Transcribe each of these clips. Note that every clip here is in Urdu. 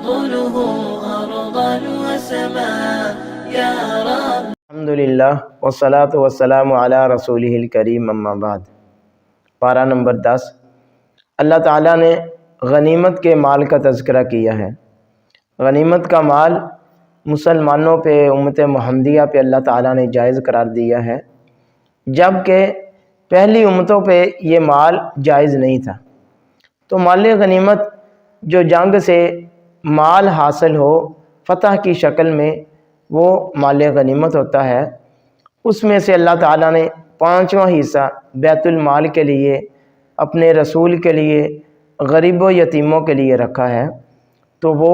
ينقله أرضا وسماء يا رب. الحمدللہ والصلاة والسلام علی رسولہ الکریم، اما بعد۔ پارہ نمبر 10۔ اللہ تعالیٰ نے غنیمت کے مال کا تذکرہ کیا ہے۔ غنیمت کا مال مسلمانوں پہ، امت محمدیہ پہ اللہ تعالیٰ نے جائز قرار دیا ہے، جبکہ پہلی امتوں پہ یہ مال جائز نہیں تھا۔ تو مال غنیمت جو جنگ سے مال حاصل ہو فتح کی شکل میں، وہ مال غنیمت ہوتا ہے۔ اس میں سے اللہ تعالیٰ نے 5واں حصہ بیت المال کے لیے، اپنے رسول کے لیے، غریب و یتیموں کے لیے رکھا ہے۔ تو وہ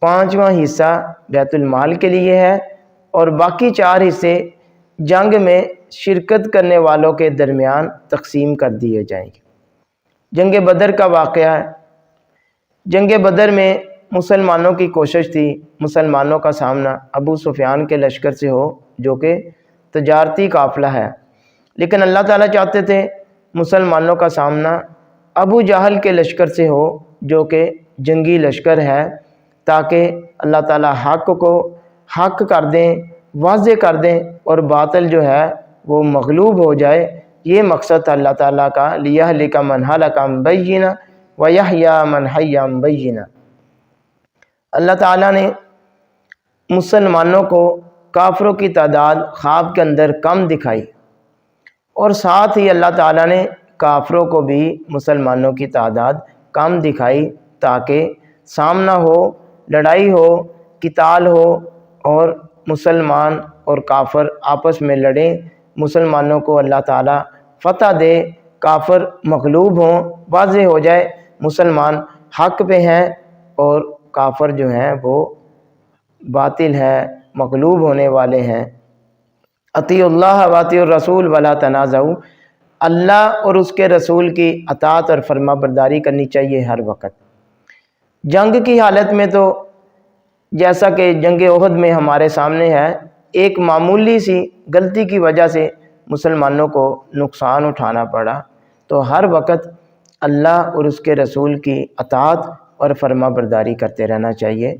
5واں حصہ بیت المال کے لیے ہے، اور باقی 4 حصے جنگ میں شرکت کرنے والوں کے درمیان تقسیم کر دیے جائیں گے۔ جنگ بدر کا واقعہ ہے۔ جنگ بدر میں مسلمانوں کی کوشش تھی مسلمانوں کا سامنا ابو سفیان کے لشکر سے ہو، جو کہ تجارتی قافلہ ہے، لیکن اللہ تعالیٰ چاہتے تھے مسلمانوں کا سامنا ابو جہل کے لشکر سے ہو، جو کہ جنگی لشکر ہے، تاکہ اللہ تعالیٰ حق کو حق کر دیں، واضح کر دیں، اور باطل جو ہے وہ مغلوب ہو جائے۔ یہ مقصد اللہ تعالیٰ کا، لِيَهْلِكَ مَنْ هَلَكَ عَنْ بَيِّنَةٍ وَيَحْيَىٰ مَنْ حَيَّ عَنْ بَيِّنَةٍ۔ اللہ تعالیٰ نے مسلمانوں کو کافروں کی تعداد خواب کے اندر کم دکھائی، اور ساتھ ہی اللہ تعالیٰ نے کافروں کو بھی مسلمانوں کی تعداد کم دکھائی، تاکہ سامنا ہو، لڑائی ہو، قتال ہو، اور مسلمان اور کافر آپس میں لڑیں، مسلمانوں کو اللہ تعالیٰ فتح دے، کافر مغلوب ہوں، واضح ہو جائے مسلمان حق پہ ہیں اور کافر جو ہیں وہ باطل ہے، مغلوب ہونے والے ہیں۔ اطیعوا اللہ واطیعوا الرسول ولا تنازعوا۔ اللہ اور اس کے رسول کی اطاعت اور فرما برداری کرنی چاہیے ہر وقت۔ جنگ کی حالت میں تو جیسا کہ جنگ احد میں ہمارے سامنے ہے، ایک معمولی سی غلطی کی وجہ سے مسلمانوں کو نقصان اٹھانا پڑا۔ تو ہر وقت اللہ اور اس کے رسول کی اطاعت اور فرما برداری کرتے رہنا چاہیے۔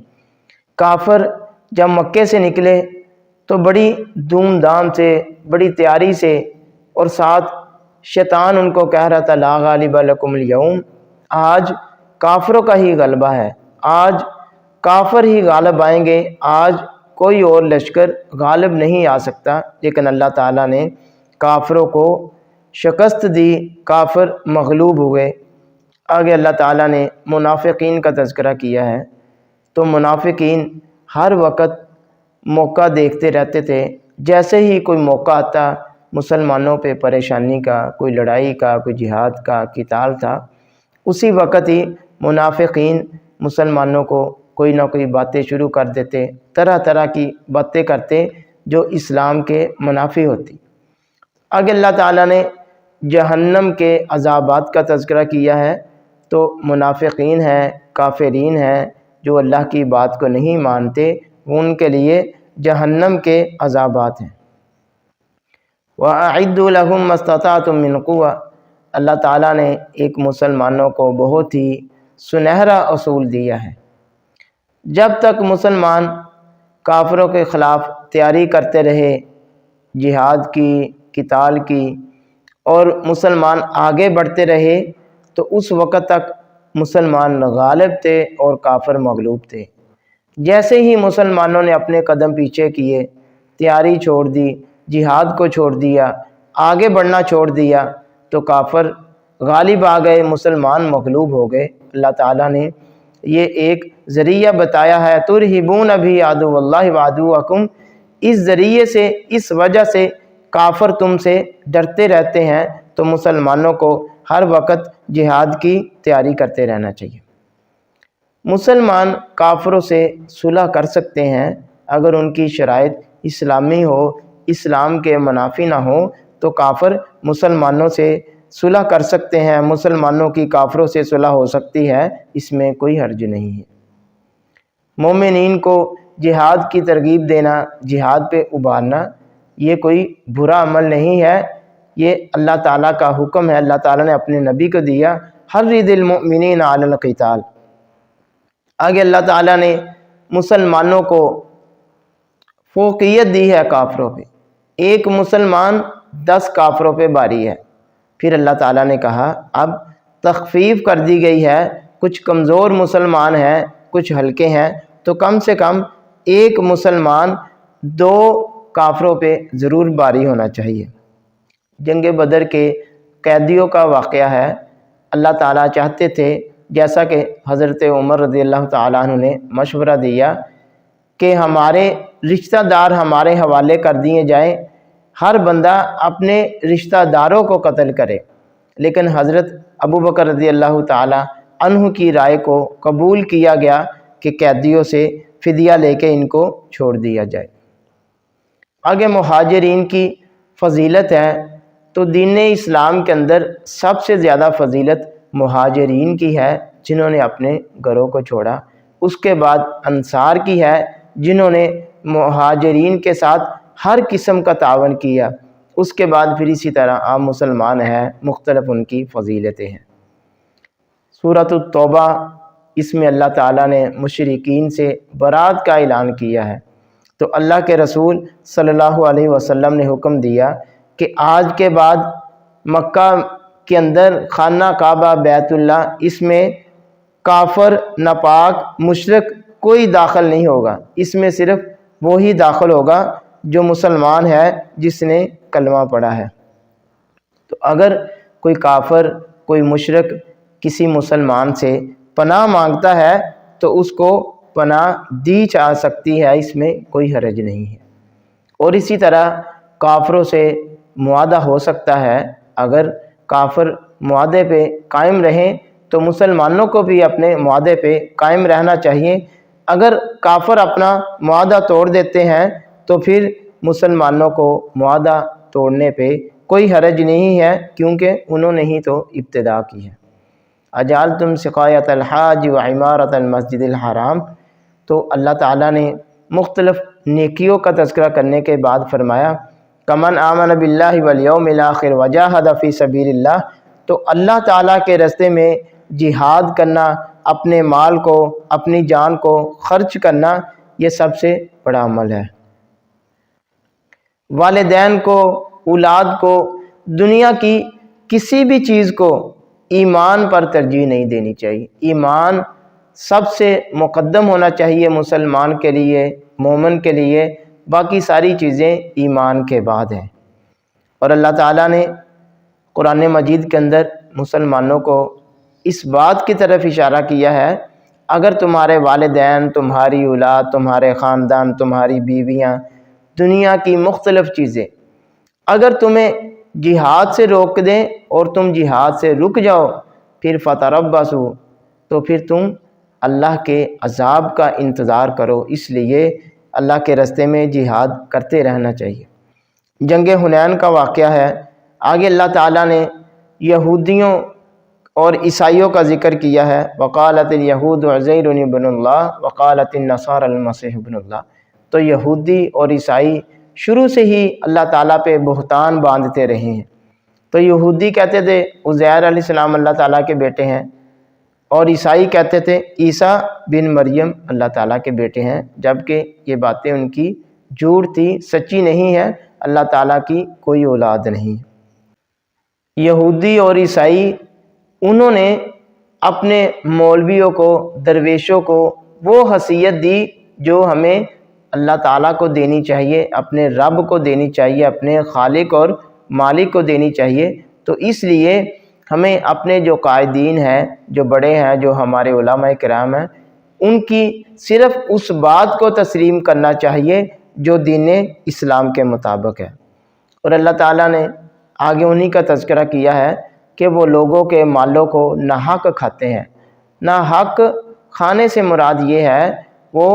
کافر جب مکے سے نکلے تو بڑی دھوم دھام سے، بڑی تیاری سے، اور ساتھ شیطان ان کو کہہ رہا تھا لا غالب لکم اليوم، آج کافروں کا ہی غلبہ ہے، آج کافر ہی غالب آئیں گے، آج کوئی اور لشکر غالب نہیں آ سکتا۔ لیکن اللہ تعالیٰ نے کافروں کو شکست دی، کافر مغلوب ہوئے۔ آگے اللہ تعالیٰ نے منافقین کا تذکرہ کیا ہے۔ تو منافقین ہر وقت موقع دیکھتے رہتے تھے، جیسے ہی کوئی موقع آتا مسلمانوں پہ پریشانی کا، کوئی لڑائی کا، کوئی جہاد کا، قتال تھا، اسی وقت ہی منافقین مسلمانوں کو کوئی نہ کوئی باتیں شروع کر دیتے، طرح طرح کی باتیں کرتے جو اسلام کے منافی ہوتی۔ آگے اللہ تعالیٰ نے جہنم کے عذابات کا تذکرہ کیا ہے۔ تو منافقین ہیں، کافرین ہیں، جو اللہ کی بات کو نہیں مانتے، ان کے لیے جہنم کے عذابات ہیں۔ وَأَعِدُّوا لَهُم مَّا اسْتَطَعْتُم مِّن قُوَّةٍ۔ اللہ تعالیٰ نے ایک مسلمانوں کو بہت ہی سنہرا اصول دیا ہے۔ جب تک مسلمان کافروں کے خلاف تیاری کرتے رہے، جہاد کی، قتال کی، اور مسلمان آگے بڑھتے رہے، تو اس وقت تک مسلمان غالب تھے اور کافر مغلوب تھے۔ جیسے ہی مسلمانوں نے اپنے قدم پیچھے کیے، تیاری چھوڑ دی، جہاد کو چھوڑ دیا، آگے بڑھنا چھوڑ دیا، تو کافر غالب آ گئے، مسلمان مغلوب ہو گئے۔ اللہ تعالیٰ نے یہ ایک ذریعہ بتایا ہے، ترہبون بھی عدو اللہ وعدوکم۔ اس ذریعے سے، اس وجہ سے کافر تم سے ڈرتے رہتے ہیں، تو مسلمانوں کو ہر وقت جہاد کی تیاری کرتے رہنا چاہیے۔ مسلمان کافروں سے صلح کر سکتے ہیں اگر ان کی شرائط اسلامی ہو، اسلام کے منافی نہ ہو، تو کافر مسلمانوں سے صلح کر سکتے ہیں، مسلمانوں کی کافروں سے صلح ہو سکتی ہے، اس میں کوئی حرج نہیں ہے۔ مومنین کو جہاد کی ترغیب دینا، جہاد پہ ابھارنا، یہ کوئی برا عمل نہیں ہے، یہ اللہ تعالیٰ کا حکم ہے۔ اللہ تعالیٰ نے اپنے نبی کو دیا، حرض المؤمنین علی القتال۔ آگے اللہ تعالیٰ نے مسلمانوں کو فوقیت دی ہے کافروں پہ، ایک مسلمان 10 کافروں پہ باری ہے۔ پھر اللہ تعالیٰ نے کہا اب تخفیف کر دی گئی ہے، کچھ کمزور مسلمان ہیں، کچھ ہلکے ہیں، تو کم سے کم ایک مسلمان 2 کافروں پہ ضرور باری ہونا چاہیے۔ جنگ بدر کے قیدیوں کا واقعہ ہے۔ اللہ تعالیٰ چاہتے تھے، جیسا کہ حضرت عمر رضی اللہ تعالیٰ عنہ نے مشورہ دیا کہ ہمارے رشتہ دار ہمارے حوالے کر دیے جائیں، ہر بندہ اپنے رشتہ داروں کو قتل کرے، لیکن حضرت ابوبکر رضی اللہ تعالیٰ عنہ کی رائے کو قبول کیا گیا کہ قیدیوں سے فدیہ لے کے ان کو چھوڑ دیا جائے۔ آگے مہاجرین کی فضیلت ہے، تو دین اسلام کے اندر سب سے زیادہ فضیلت مہاجرین کی ہے جنہوں نے اپنے گھروں کو چھوڑا، اس کے بعد انصار کی ہے جنہوں نے مہاجرین کے ساتھ ہر قسم کا تعاون کیا، اس کے بعد پھر اسی طرح عام مسلمان ہیں، مختلف ان کی فضیلتیں ہیں۔ سورۃ التوبہ، اس میں اللہ تعالیٰ نے مشرکین سے برات کا اعلان کیا ہے، تو اللہ کے رسول صلی اللہ علیہ وسلم نے حکم دیا کہ آج کے بعد مکہ کے اندر خانہ کعبہ بیت اللہ، اس میں کافر، ناپاک، مشرک کوئی داخل نہیں ہوگا، اس میں صرف وہی داخل ہوگا جو مسلمان ہے، جس نے کلمہ پڑھا ہے۔ تو اگر کوئی کافر، کوئی مشرک کسی مسلمان سے پناہ مانگتا ہے تو اس کو پناہ دی جا سکتی ہے، اس میں کوئی حرج نہیں ہے۔ اور اسی طرح کافروں سے معاہدہ ہو سکتا ہے، اگر کافر معاہدے پہ قائم رہیں تو مسلمانوں کو بھی اپنے معاہدے پہ قائم رہنا چاہیے۔ اگر کافر اپنا معاہدہ توڑ دیتے ہیں تو پھر مسلمانوں کو معاہدہ توڑنے پہ کوئی حرج نہیں ہے، کیونکہ انہوں نے ہی تو ابتدا کی ہے۔ اجعلتم سقایۃ الحاج وعمارۃ المسجد الحرام، تو اللہ تعالیٰ نے مختلف نیکیوں کا تذکرہ کرنے کے بعد فرمایا کمن آمن باللہ والیوم الآخر وجاہد فی سبیل اللہ، تو اللہ تعالیٰ کے راستے میں جہاد کرنا، اپنے مال کو، اپنی جان کو خرچ کرنا، یہ سب سے بڑا عمل ہے۔ والدین کو، اولاد کو، دنیا کی کسی بھی چیز کو ایمان پر ترجیح نہیں دینی چاہیے۔ ایمان سب سے مقدم ہونا چاہیے مسلمان کے لیے، مومن کے لیے، باقی ساری چیزیں ایمان کے بعد ہیں۔ اور اللہ تعالیٰ نے قرآن مجید کے اندر مسلمانوں کو اس بات کی طرف اشارہ کیا ہے، اگر تمہارے والدین، تمہاری اولاد، تمہارے خاندان، تمہاری بیویاں، دنیا کی مختلف چیزیں اگر تمہیں جہاد سے روک دیں اور تم جہاد سے رک جاؤ، پھر فتربصوا، تو پھر تم اللہ کے عذاب کا انتظار کرو، اس لیے اللہ کے راستے میں جہاد کرتے رہنا چاہیے۔ جنگ حنین کا واقعہ ہے۔ آگے اللہ تعالیٰ نے یہودیوں اور عیسائیوں کا ذکر کیا ہے، وقالت الیہود عزیر ابن اللہ وقالت النصارى المسیح ابن اللہ، تو یہودی اور عیسائی شروع سے ہی اللہ تعالیٰ پہ بہتان باندھتے رہے ہیں۔ تو یہودی کہتے تھے عزیر علیہ السلام اللہ تعالیٰ کے بیٹے ہیں، اور عیسائی کہتے تھے عیسیٰ بن مریم اللہ تعالیٰ کے بیٹے ہیں، جبکہ یہ باتیں ان کی جھوٹ تھی، سچی نہیں ہے، اللہ تعالیٰ کی کوئی اولاد نہیں۔ یہودی اور عیسائی انہوں نے اپنے مولویوں کو، درویشوں کو وہ حیثیت دی جو ہمیں اللہ تعالیٰ کو دینی چاہیے، اپنے رب کو دینی چاہیے، اپنے خالق اور مالک کو دینی چاہیے۔ تو اس لیے ہمیں اپنے جو قائدین ہیں، جو بڑے ہیں، جو ہمارے علماء کرام ہیں، ان کی صرف اس بات کو تسلیم کرنا چاہیے جو دین اسلام کے مطابق ہے۔ اور اللہ تعالیٰ نے آگے انہی کا تذکرہ کیا ہے کہ وہ لوگوں کے مالوں کو ناحق کھاتے ہیں۔ ناحق کھانے سے مراد یہ ہے وہ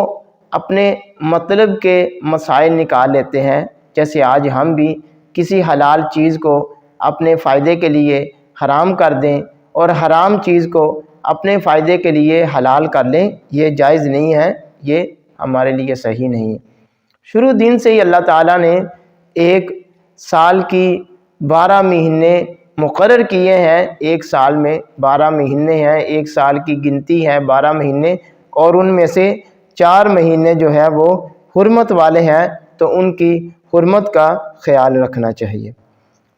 اپنے مطلب کے مسائل نکال لیتے ہیں، جیسے آج ہم بھی کسی حلال چیز کو اپنے فائدے کے لیے حرام کر دیں اور حرام چیز کو اپنے فائدے کے لیے حلال کر لیں، یہ جائز نہیں ہے، یہ ہمارے لیے صحیح نہیں ہے۔ شروع دن سے ہی اللہ تعالیٰ نے ایک سال کی 12 مہینے مقرر کیے ہیں، ایک سال میں 12 مہینے ہیں، ایک سال کی گنتی ہے 12 مہینے، اور ان میں سے 4 مہینے جو ہے وہ حرمت والے ہیں تو ان کی حرمت کا خیال رکھنا چاہیے۔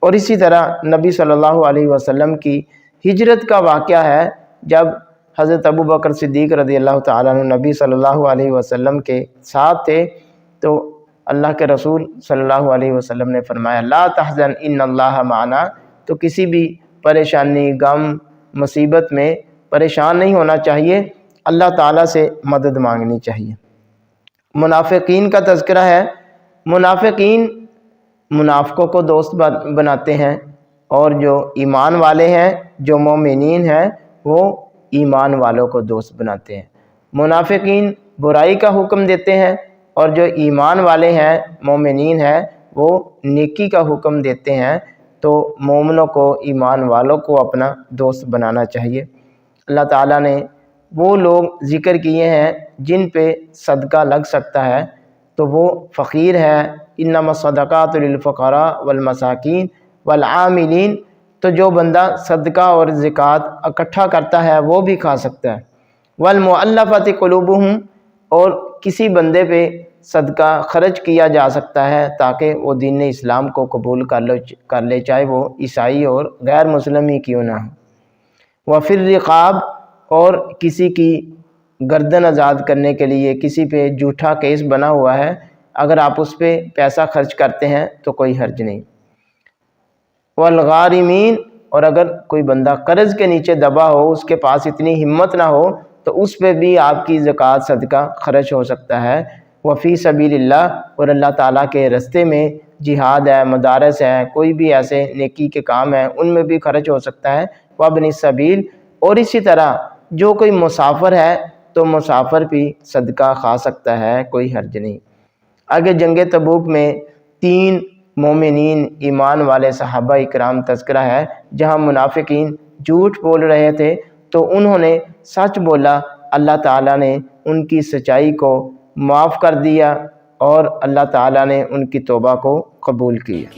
اور اسی طرح نبی صلی اللہ علیہ وسلم کی ہجرت کا واقعہ ہے، جب حضرت ابوبکر صدیق رضی اللہ تعالیٰ عنہ نبی صلی اللہ علیہ وسلم کے ساتھ تھے تو اللہ کے رسول صلی اللہ علیہ وسلم نے فرمایا لا تحزن ان اللہ معنا، تو کسی بھی پریشانی، غم، مصیبت میں پریشان نہیں ہونا چاہیے، اللہ تعالیٰ سے مدد مانگنی چاہیے۔ منافقین کا تذکرہ ہے۔ منافقین منافقوں کو دوست بناتے ہیں، اور جو ایمان والے ہیں، جو مومنین ہیں، وہ ایمان والوں کو دوست بناتے ہیں۔ منافقین برائی کا حکم دیتے ہیں، اور جو ایمان والے ہیں، مومنین ہیں، وہ نیکی کا حکم دیتے ہیں۔ تو مومنوں کو، ایمان والوں کو اپنا دوست بنانا چاہیے۔ اللہ تعالیٰ نے وہ لوگ ذکر کیے ہیں جن پہ صدقہ لگ سکتا ہے، تو وہ فقیر ہے، انما الصدقات للفقراء والمساکین والعاملین، تو جو بندہ صدقہ اور زکوٰۃ اکٹھا کرتا ہے وہ بھی کھا سکتا ہے۔ والمؤلفۃ قلوبہم، اور کسی بندے پہ صدقہ خرچ کیا جا سکتا ہے تاکہ وہ دین اسلام کو قبول کر لے، چاہے وہ عیسائی اور غیر مسلم ہی کیوں نہ ہو۔ وفی الرقاب، اور کسی کی گردن آزاد کرنے کے لیے کسی پہ جھوٹا کیس بنا ہوا ہے، اگر آپ اس پہ پیسہ خرچ کرتے ہیں تو کوئی حرج نہیں۔ والغارمین، اور اگر کوئی بندہ قرض کے نیچے دبا ہو، اس کے پاس اتنی ہمت نہ ہو، تو اس پہ بھی آپ کی زکوٰۃ صدقہ خرچ ہو سکتا ہے۔ وفی سبیل اللہ، اور اللہ تعالیٰ کے رستے میں جہاد ہے، مدارس ہے، کوئی بھی ایسے نیکی کے کام ہیں، ان میں بھی خرچ ہو سکتا ہے۔ وابن السبیل، اور اسی طرح جو کوئی مسافر ہے تو مسافر بھی صدقہ کھا سکتا ہے، کوئی حرج نہیں۔ آگے جنگ تبوک میں 3 مومنین ایمان والے صحابہ اکرام تذکرہ ہے، جہاں منافقین جھوٹ بول رہے تھے تو انہوں نے سچ بولا، اللہ تعالیٰ نے ان کی سچائی کو معاف کر دیا، اور اللہ تعالیٰ نے ان کی توبہ کو قبول کیا۔